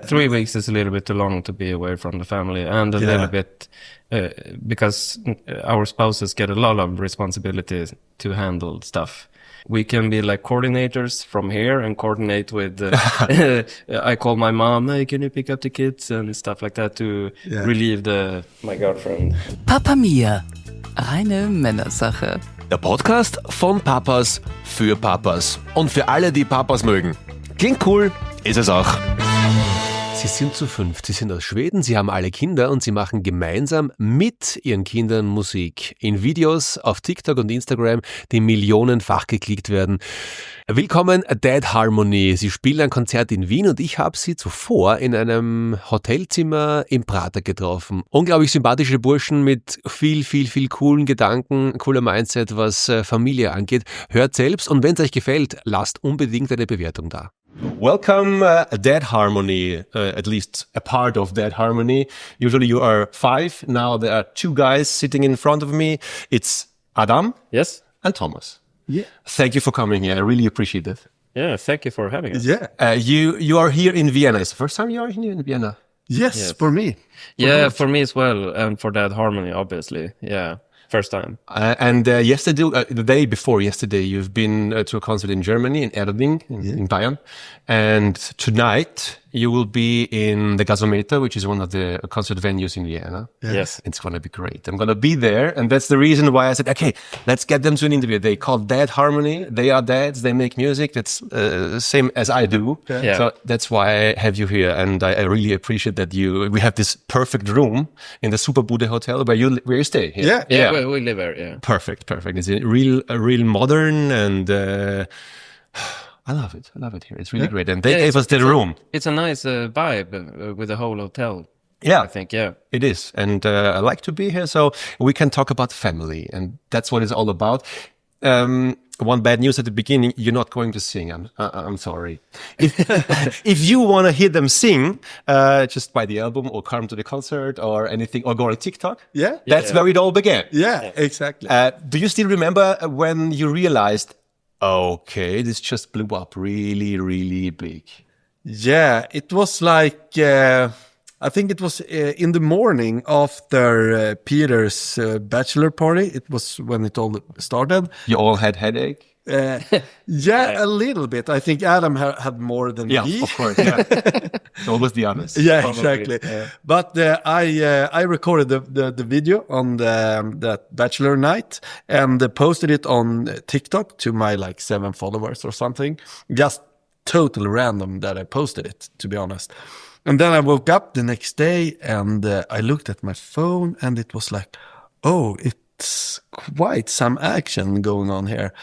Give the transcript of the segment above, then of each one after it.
3 weeks is a little bit too long to be away from the family, and a little bit because our spouses get a lot of responsibilities to handle stuff. We can be like coordinators from here and coordinate with, I call my mom, hey, can you pick up the kids and stuff like that to relieve my girlfriend. Papa Mia, reine Männersache. Der Podcast von Papas für Papas und für alle, die Papas mögen. Klingt cool, ist es auch. Sie sind zu 5, sie sind aus Schweden, sie haben alle Kinder und sie machen gemeinsam mit ihren Kindern Musik. In Videos auf TikTok und Instagram, die millionenfach geklickt werden. Willkommen Dad Harmony. Sie spielen ein Konzert in Wien und ich habe sie zuvor in einem Hotelzimmer im Prater getroffen. Unglaublich sympathische Burschen mit viel coolen Gedanken, cooler Mindset, was Familie angeht. Hört selbst und wenn es euch gefällt, lasst unbedingt eine Bewertung da. Welcome, Dad Harmony, at least a part of Dad Harmony. Usually you are 5. Now there are 2 guys sitting in front of me. It's Adam. Yes. And Thomas. Yeah. Thank you for coming here. I really appreciate it. Yeah, thank you for having us. Yeah. You are here in Vienna. It's the first time you are here in Vienna? Yes, for me. For me as well, and for Dad Harmony, obviously. Yeah. First time. And yesterday, the day before yesterday, you've been to a concert in Germany, in Erding, in Bayern. And tonight, you will be in the Gasometer, which is one of the concert venues in Vienna. Yeah. Yes. It's going to be great. I'm going to be there. And that's the reason why I said, okay, let's get them to an interview. They call Dad Harmony. They are dads. They make music. That's same as I do. Yeah. So that's why I have you here. And I really appreciate that we have this perfect room in the Superbude Hotel where you stay. Yeah. We live there, yeah. Perfect. It's a real modern and I love it here. It's really great. And they gave us the room. It's a nice vibe with the whole hotel. Yeah. I think, yeah. It is. And I like to be here so we can talk about family. And that's what it's all about. One bad news at the beginning, you're not going to sing. I'm sorry. If you want to hear them sing, just buy the album or come to the concert or anything, or go on TikTok. Yeah. That's where it all began. Yeah, exactly. Do you still remember when you realized, okay, this just blew up really big? Yeah, it was like, I think it was in the morning after Peter's bachelor party. It was when it all started. You all had headache? Yeah, a little bit. I think Adam had more than me. Yeah, of course. Yeah. It's always the honest. Yeah, Probably, exactly. yeah. But I recorded the video on that bachelor night and posted it on TikTok to my 7 followers or something. Just totally random that I posted it, to be honest. And then I woke up the next day and I looked at my phone and it was like, oh, it's quite some action going on here.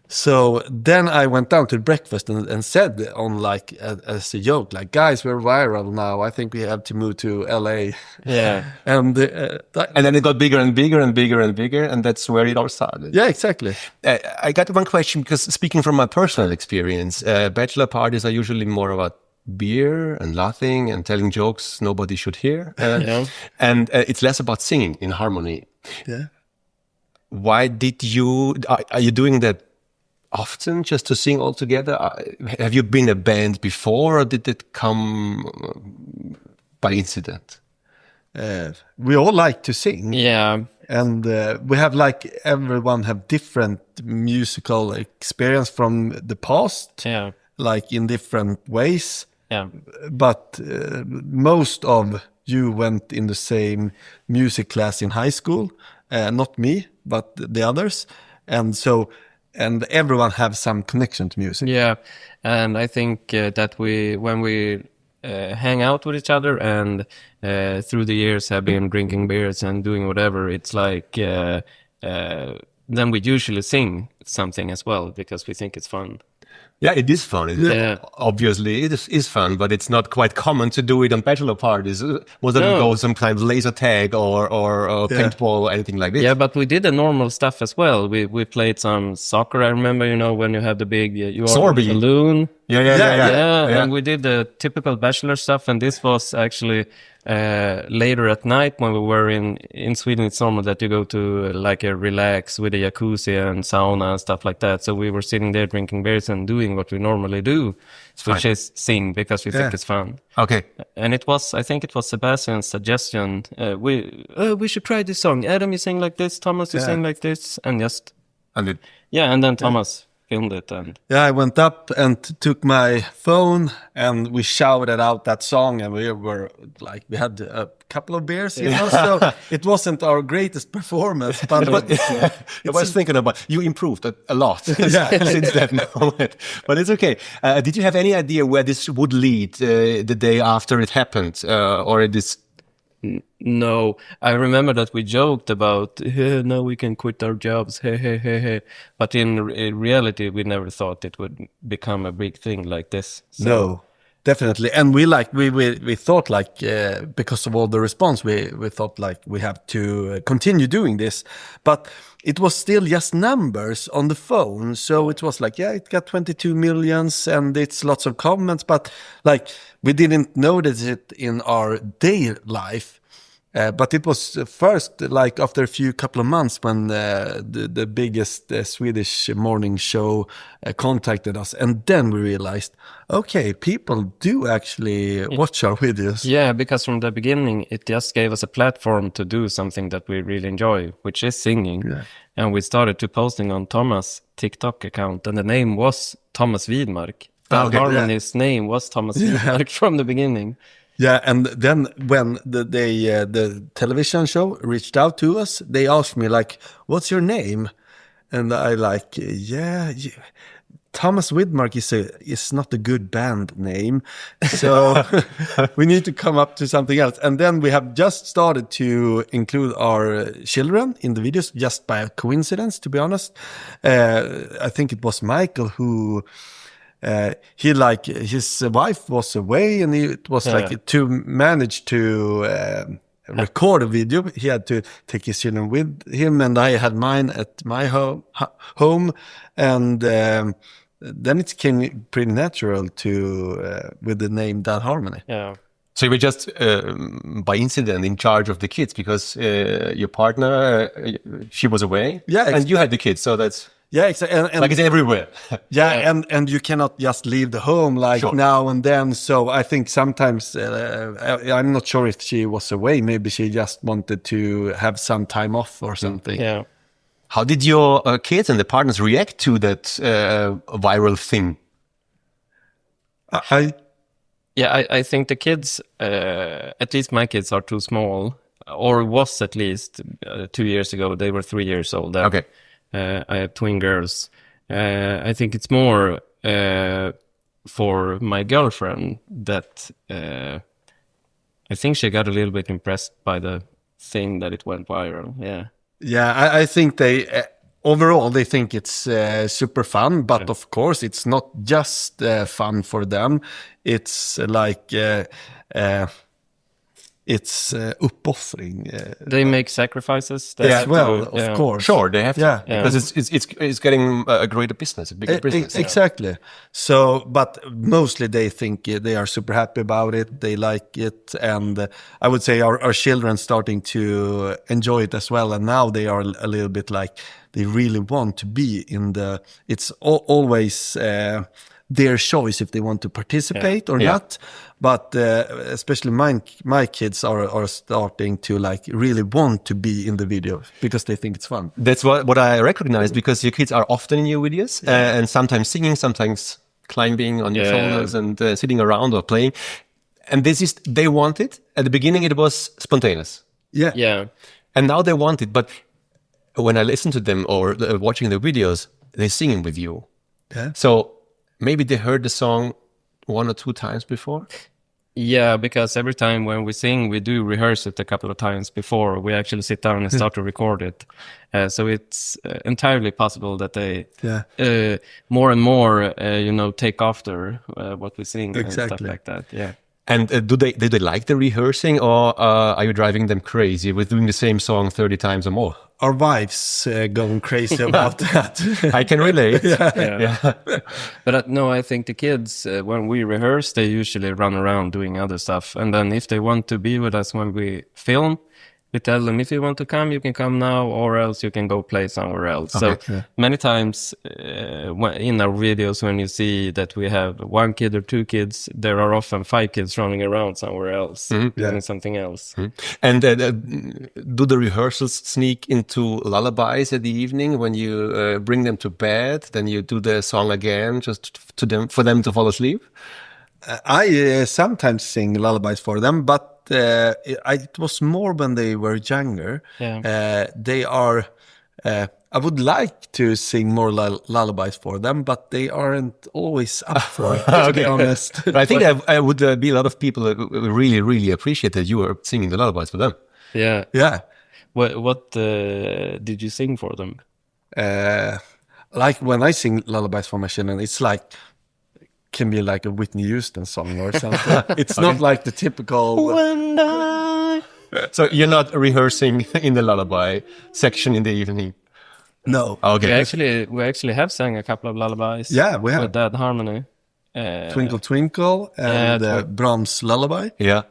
So then I went down to breakfast and said on as a joke, guys, we're viral now. I think we have to move to LA. Yeah. And then it got bigger and bigger and bigger and bigger. And that's where it all started. Yeah, exactly. I got one question because speaking from my personal experience, bachelor parties are usually more about beer and laughing and telling jokes nobody should hear. And it's less about singing in harmony. Yeah. Why are you doing that often just to sing all together? Have you been a band before or did it come by incident? We all like to sing. Yeah. And we have everyone have different musical experience from the past. Yeah. In different ways. Yeah. But most of you went in the same music class in high school. Not me, but the others. And everyone have some connection to music. Yeah. And I think that when we hang out with each other and through the years have been drinking beers and doing whatever, it's then we usually sing something as well because we think it's fun. Yeah, it is fun. Obviously, it is fun, but it's not quite common to do it on bachelor parties. Was it go some kind of laser tag or paintball or anything like this? Yeah, but we did the normal stuff as well. We played some soccer. I remember, when you have the big you are on the balloon. Yeah, and we did the typical bachelor stuff, and this was actually later at night when we were in Sweden. It's normal that you go to like a relax with a jacuzzi and sauna and stuff like that. So we were sitting there drinking beers and doing what we normally do, which is sing because we think it's fun. Okay. And I think it was Sebastian's suggestion. We should try this song. Adam, you sing like this. Thomas, you sing like this, and then Thomas filmed it. And I went up and took my phone and we shouted out that song, and we were like, we had a couple of beers, so it wasn't our greatest performance, but I was thinking about, you improved a lot since that moment, but it's okay. Did you have any idea where this would lead the day after it happened, or it is? No, I remember that we joked about, no, we can quit our jobs, hey. But in reality, we never thought it would become a big thing like this. So. No, definitely. And we thought like, because of all the response, we thought like we have to continue doing this. But it was still just numbers on the phone. So it was like, it got 22 millions and it's lots of comments. But like, we didn't notice it in our day life. But it was first, like after a couple of months, when the biggest Swedish morning show contacted us, and then we realized, okay, people do actually watch our videos. Yeah, because from the beginning, it just gave us a platform to do something that we really enjoy, which is singing. Yeah. And we started to posting on Thomas' TikTok account, and the name was Tomas Vidmark. His name was Tomas Vidmark from the beginning. Yeah, and then when the television show reached out to us, they asked me like, "What's your name?" And I like, Tomas Vidmark is not a good band name, so we need to come up to something else. And then we have just started to include our children in the videos, just by coincidence, to be honest. I think it was Michael who. His wife was away, and it was like to manage to record a video. He had to take his children with him, and I had mine at my home, and then it came pretty natural to with the name That Harmony. Yeah. So you were just by incident in charge of the kids because your partner she was away, and you had the kids, so that's. Yeah, exactly. And like it's everywhere. and you cannot just leave the home like now and then. So I think sometimes, I'm not sure if she was away. Maybe she just wanted to have some time off or something. Yeah. How did your kids and the partners react to that viral thing? I think the kids, at least my kids, are too small, or was at least 2 years ago. They were 3 years old. Okay. I have twin girls. I think it's more for my girlfriend that I think she got a little bit impressed by the thing that it went viral. Yeah. Yeah, I think they overall they think it's super fun, but of course it's not just fun for them. It's like it's uppoffring. They make sacrifices. As well, of course. Sure, they have to. Because it's getting a greater business, a bigger business. Exactly. So, but mostly they think they are super happy about it. They like it. And I would say our children starting to enjoy it as well. And now they are a little bit like, they really want to be in it's always their choice if they want to participate or not. But especially my kids are starting to like really want to be in the video because they think it's fun. That's what I recognize, because your kids are often in your videos and sometimes singing, sometimes climbing on your shoulders and sitting around or playing. And they want it. At the beginning, it was spontaneous. Yeah. And now they want it. But when I listen to them or watching the videos, they're singing with you. Yeah. So maybe they heard the song 1 or 2 times before. Yeah, because every time when we sing, we do rehearse it a couple of times before we actually sit down and start to record it. So it's entirely possible that they more and more, take after what we sing and stuff like that. Yeah. And do they like the rehearsing, or are you driving them crazy with doing the same song 30 times or more? our wives going crazy about that. I can relate. Yeah. But no, I think the kids, when we rehearse, they usually run around doing other stuff. And then if they want to be with us when we film, we tell them, if you want to come, you can come now, or else you can go play somewhere else. Okay. So many times in our videos, when you see that we have one kid or two kids, there are often 5 kids running around somewhere else, doing something else. And do the rehearsals sneak into lullabies at the evening when you bring them to bed? Then you do the song again just for them to fall asleep? I sometimes sing lullabies for them, but it was more when they were younger. They are. I would like to sing more lullabies for them, but they aren't always up for it, to be honest. But I think I would be a lot of people who really, really appreciate that you are singing the lullabies for them. Yeah. Yeah. What did you sing for them? Like when I sing lullabies for my children, it's like can be like a Whitney Houston song or something. It's not like the typical. So you're not rehearsing in the lullaby section in the evening? No. Okay. We actually have sang a couple of lullabies. Yeah, we have. With that harmony. Twinkle Twinkle and Brahms Lullaby. Yeah.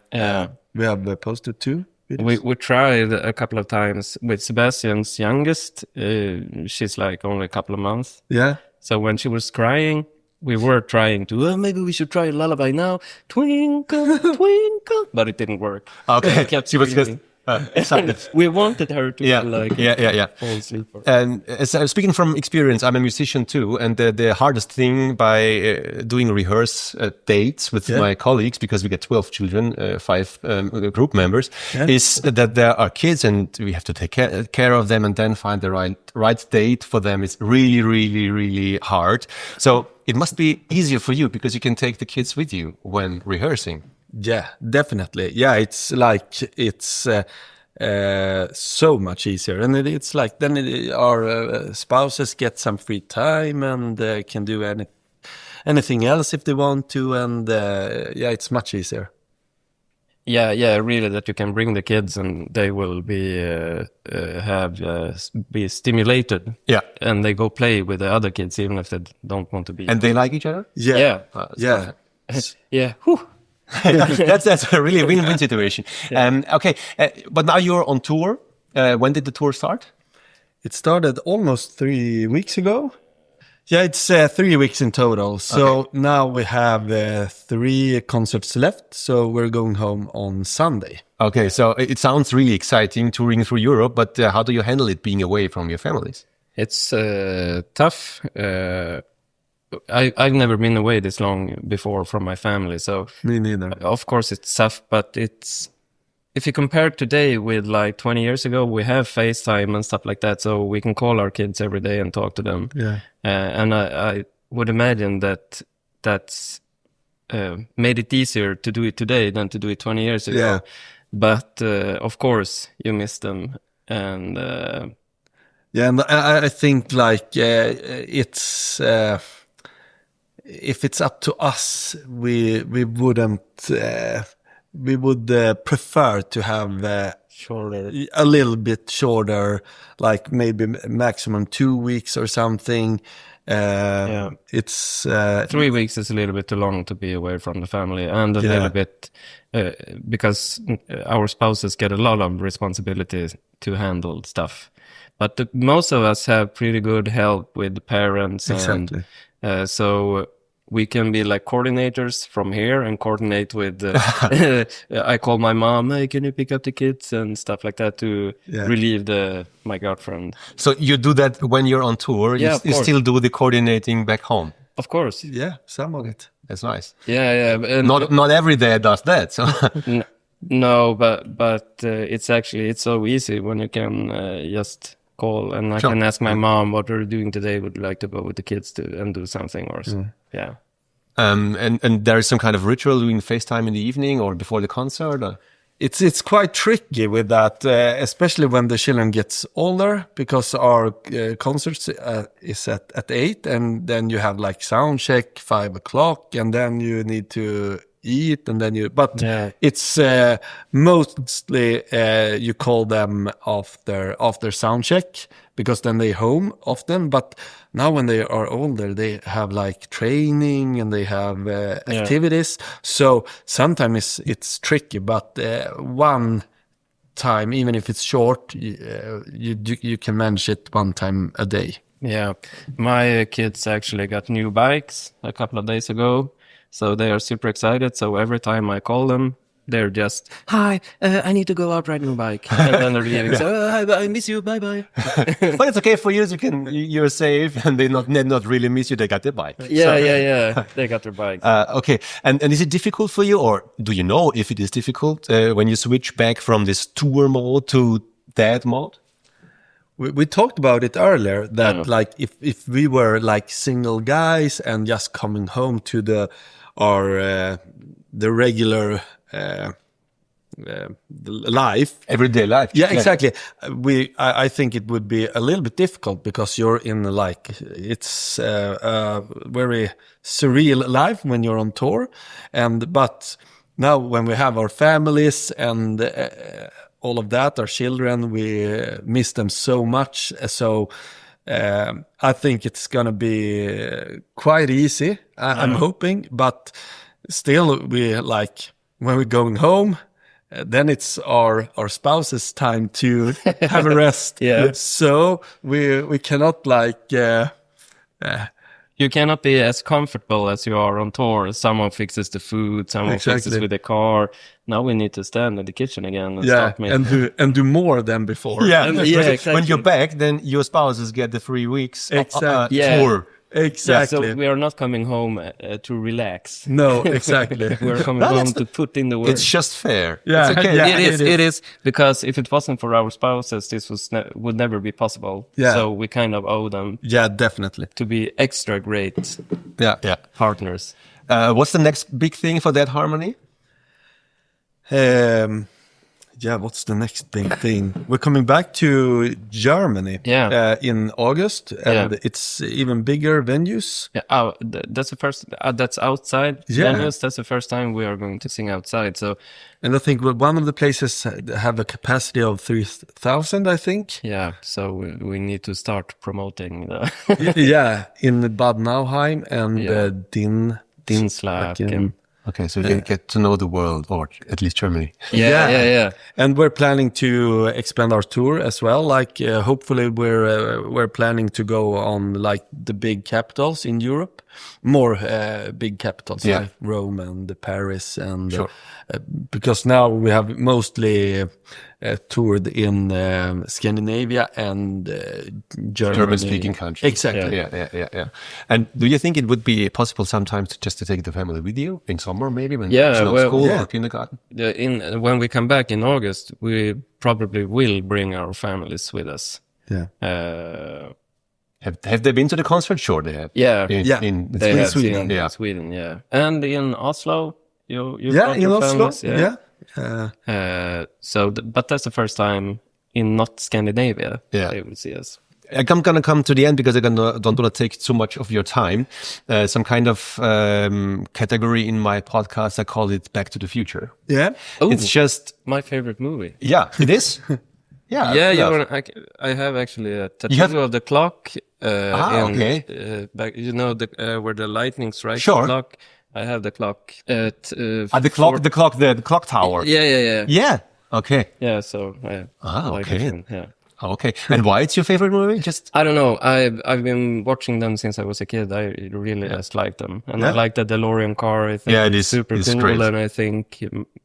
We have posted 2 videos. We tried a couple of times with Sebastian's youngest. She's like only a couple of months. Yeah. So when she was crying, we were trying to, maybe we should try a lullaby now. Twinkle, twinkle. But it didn't work. Okay. Kept She was just screaming. excited. We wanted her to fall asleep. And speaking from experience, I'm a musician too, and the hardest thing by doing rehearse dates with my colleagues, because we get 12 children, 5 group members, is that there are kids and we have to take care of them, and then find the right date for them is really, really, really hard. So it must be easier for you because you can take the kids with you when rehearsing. Yeah, definitely. Yeah, it's like so much easier, and it's like then our spouses get some free time and can do anything else if they want to, and it's much easier. Yeah, really, that you can bring the kids and they will be stimulated. Yeah, and they go play with the other kids even if they don't want to be. And they like each other. Yeah. Yeah. Whew. That's a really win-win situation. Okay, but now you're on tour. When did the tour start? It started almost 3 weeks ago. Yeah, it's 3 weeks in total. So now we have 3 concerts left. So we're going home on Sunday. Okay, so it sounds really exciting touring through Europe, but how do you handle it being away from your families? It's tough. I've never been away this long before from my family, so me neither. Of course it's tough, but if you compare today with like 20 years ago, we have FaceTime and stuff like that, so we can call our kids every day and talk to them. Yeah. And I would imagine that's made it easier to do it today than to do it 20 years ago. Yeah. But of course you miss them, and and I think like it's. If it's up to us, we wouldn't. We would prefer to have a little bit shorter, like maybe maximum 2 weeks or something. It's 3 weeks is a little bit too long to be away from the family, and a little bit because our spouses get a lot of responsibility to handle stuff. But most of us have pretty good help with the parents. Exactly. And, so we can be like coordinators from here and coordinate with, I call my mom, hey, can you pick up the kids and stuff like that to relieve my girlfriend. So you do that when you're on tour? Yeah, you still do the coordinating back home? Of course. Yeah, some of it. That's nice. Yeah. And not every day does that. So. No, but it's so easy when you can just call and I can ask my mom what we're doing today. Would you like to go with the kids and do something or so? Yeah. And there is some kind of ritual doing FaceTime in the evening or before the concert? Or? It's quite tricky with that, especially when the children gets older, because our concerts is at 8, and then you have like sound check 5 o'clock, and then you need to eat, and then but Yeah. it's mostly you call them after sound check, because then they home often. But now when they are older, they have like training and they have activities. So sometimes it's tricky, but one time, even if it's short, you can manage it one time a day. Yeah, my kids actually got new bikes a couple of days ago, so they are super excited. So every time I call them, they're just, "Hi, I need to go out riding a bike," and then they're leaving. So I miss you. Bye bye. But it's okay for you. You're safe, and they not really miss you. They got their bike. Yeah. They got their bikes. Okay. And is it difficult for you, or do you know if it is difficult when you switch back from this tour mode to dad mode? We talked about it earlier that like if we were like single guys and just coming home to the regular life, Everyday life. yeah, exactly. I think it would be a little bit difficult because you're in like it's a very surreal life when you're on tour, but now when we have our families and all of that, our children, we miss them so much. So I think it's gonna be quite easy. I'm hoping, but still, we like when we're going home. Then it's our spouse's time to have a rest. Yeah. So we cannot like. You cannot be as comfortable as you are on tour. Someone fixes the food, someone fixes with the car. Now we need to stand in the kitchen again and start making. and do more than before. Yeah, exactly. When you're back, then your spouses get the 3 weeks Exactly. tour. Exactly. So we are not coming home to relax. No, exactly. We're coming home to put in the work. It's just fair. Yeah, It's okay. yeah. It is because if it wasn't for our spouses, this would never be possible. Yeah. So we kind of owe them Yeah, definitely. to be extra great Yeah. partners. What's the next big thing for that harmony? What's the next big thing? We're coming back to Germany in August, and it's even bigger venues. Yeah, that's the first. That's outside venues. That's the first time we are going to sing outside. So, and I think one of the places have a capacity of 3,000. I think. Yeah, so we need to start promoting the in Bad Nauheim and Dinslaken. Okay, so you get to know the world, or at least Germany. Yeah. And we're planning to expand our tour as well. Like, hopefully, we're planning to go on like the big capitals in Europe, more big capitals like Rome and Paris, and because now we have mostly toured in Scandinavia and Germany. German-speaking countries. Exactly. Yeah. And do you think it would be possible sometimes just to take the family with you in summer, maybe when Yeah, it's not well, school yeah. or kindergarten? When we come back in August, we probably will bring our families with us. Yeah. Have they been to the concert? Sure, they have. Yeah. In They have Sweden. seen in Sweden, yeah. And in Oslo, you Yeah, brought in your Oslo. families, Yeah. But that's the first time in not Scandinavia they will see us. I'm going to come to the end because I don't want to take too much of your time. Some kind of category in my podcast, I call it Back to the Future. Yeah. Ooh, It's just... my favorite movie. Yeah, it is? Yeah. I have actually a tattoo of the clock. Okay. Back, where the lightning strikes Sure. the clock. I have the clock at the clock tower. Yeah. Yeah. Okay. Yeah. So okay. Yeah. Okay. And why it's your favorite movie? Just I don't know. I've been watching them since I was a kid. I really just like them, and I like the DeLorean car. I think it it's is super it's cool, great. and I think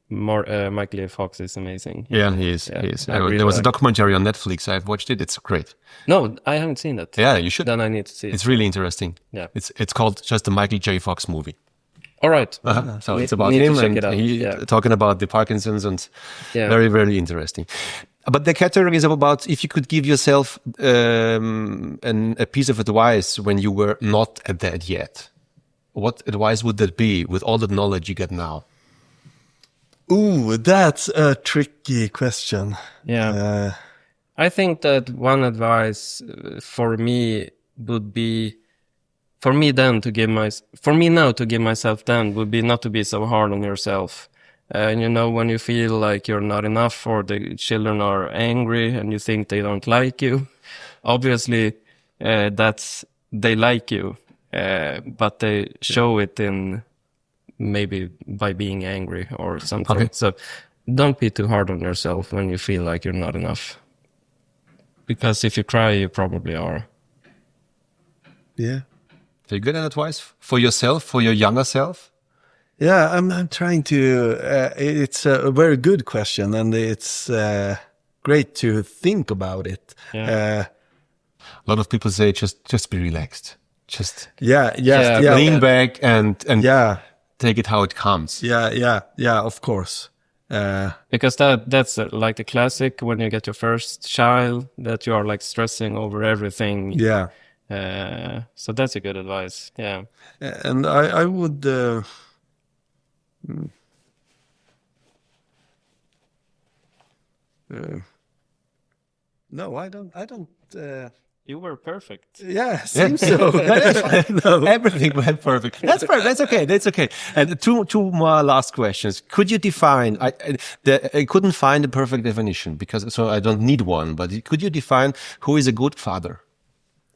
Michael A. Fox is amazing. Yeah, he is. Yeah, He is. I really There was a like documentary on Netflix. I've watched it. It's great. No, I haven't seen that. Yeah, you should. Then I need to see it. It's really interesting. Yeah. It's called just the Michael J. Fox movie. All right. So We it's about need to him check and it out. he Yeah. talking about the Parkinson's and Yeah. very, very interesting. But the category is about if you could give yourself a piece of advice when you were not at that yet. What advice would that be with all the knowledge you get now? Ooh, that's a tricky question. Yeah. I think that one advice for me would be for me now to give myself then would be not to be so hard on yourself. And when you feel like you're not enough, or the children are angry and you think they don't like you, obviously they like you, but they show it in maybe by being angry or something. Okay. So don't be too hard on yourself when you feel like you're not enough. Because if you cry, you probably are. Yeah. Very good advice for yourself, for your younger self. Yeah, I'm trying to. It's a very good question, and it's great to think about it. Yeah. A lot of people say just be relaxed, just Yeah. lean back and Yeah. take it how it comes. Yeah. Of course. Because that's like the classic when you get your first child, that you are like stressing over everything. Yeah. So that's a good advice. Yeah. And I would. No, I don't. You were perfect. Yeah, seems so. No. Everything went perfect. That's perfect. That's okay. And two more last questions. Could you define? I couldn't find a perfect definition so I don't need one. But could you define who is a good father?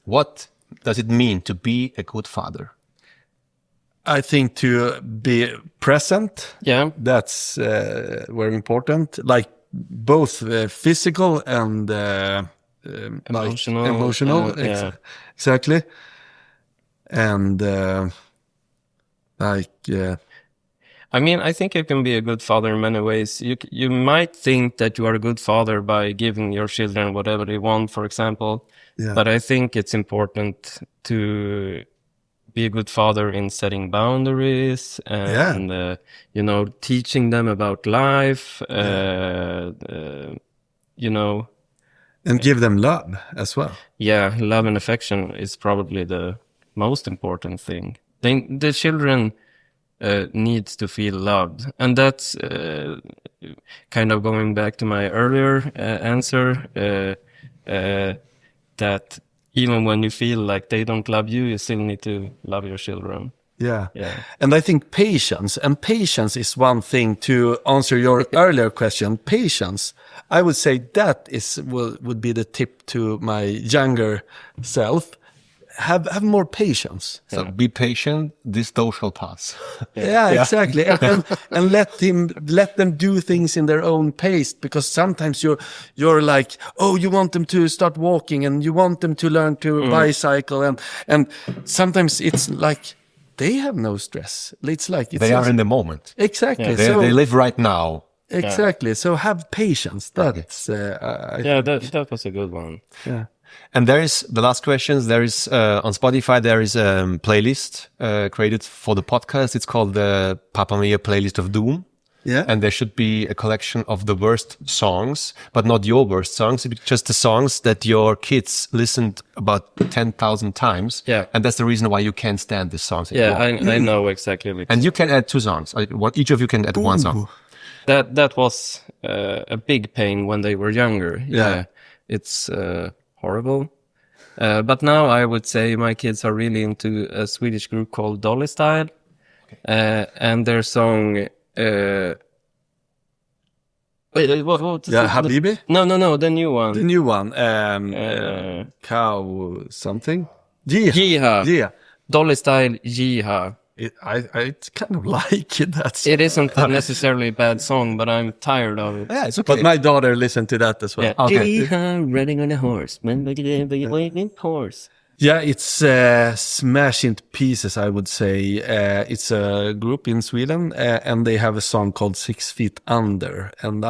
What does it mean to be a good father? I think to be present. Yeah. That's very important. Like both physical and Emotional. Like emotional. Yeah. Exactly. And I mean, I think you can be a good father in many ways. You might think that you are a good father by giving your children whatever they want, for example. Yeah. But I think it's important to be a good father in setting boundaries and teaching them about life. And give them love as well. Yeah, love and affection is probably the most important thing. The children needs to feel loved, and that's kind of going back to my earlier answer. That even when you feel like they don't love you, you still need to love your children. Yeah. Yeah. And I think patience is one thing to answer your earlier question. Patience, I would say that would be the tip to my younger self. Have more patience. So be patient. This too shall pass. Yeah, exactly. And let them do things in their own pace, because sometimes you're like, oh, you want them to start walking and you want them to learn to bicycle, and sometimes it's like they have no stress. It's like They are in the moment. Exactly. Yeah. So They live right now. exactly. So have patience. That's That was a good one. yeah. And there is the last questions. There is on Spotify. There is a playlist created for the podcast. It's called the Papa Mia Playlist of Doom. Yeah. And there should be a collection of the worst songs, but not your worst songs, just the songs that your kids listened about 10,000 times. Yeah. And that's the reason why you can't stand these songs Yeah, anymore. I know exactly. Like, And you can add 2 songs. Each of you can add 1 song. that was a big pain when they were younger. Yeah. It's horrible. But now I would say my kids are really into a Swedish group called Dolly Style. And their song... wait, what Yeah, Habibi? No, the new one. The new one. Cow something. Yeehaw. Yeah. Dolly Style, Yeehaw. It's kind of like it. It isn't necessarily a bad song, but I'm tired of it. Yeah, it's okay. But my daughter listened to that as well. Yeah. Okay. Yeehaw, riding on a horse. Waiting horse. Yeah, it's smashed into pieces, I would say. It's a group in Sweden, and they have a song called 6 Feet Under. And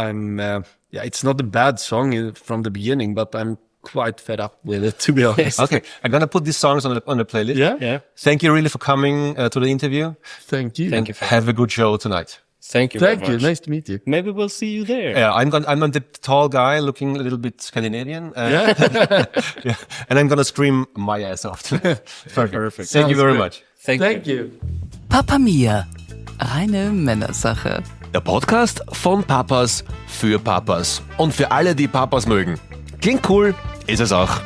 it's not a bad song from the beginning, but I'm quite fed up with it, to be honest. Okay, I'm gonna put these songs on the playlist. Yeah. Thank you really for coming to the interview. Thank you. Thank you. Have a good show tonight. Thank you. Thank very you. much. Nice to meet you. Maybe we'll see you there. Yeah, I'm the tall guy looking a little bit Scandinavian. Yeah. Yeah, and I'm gonna scream my ass off. Perfect. Thank you very much. Thank you. Papa Mia, reine Männersache. Der Podcast von Papas für Papas und für alle, die Papas mögen. Klingt cool, ist es auch.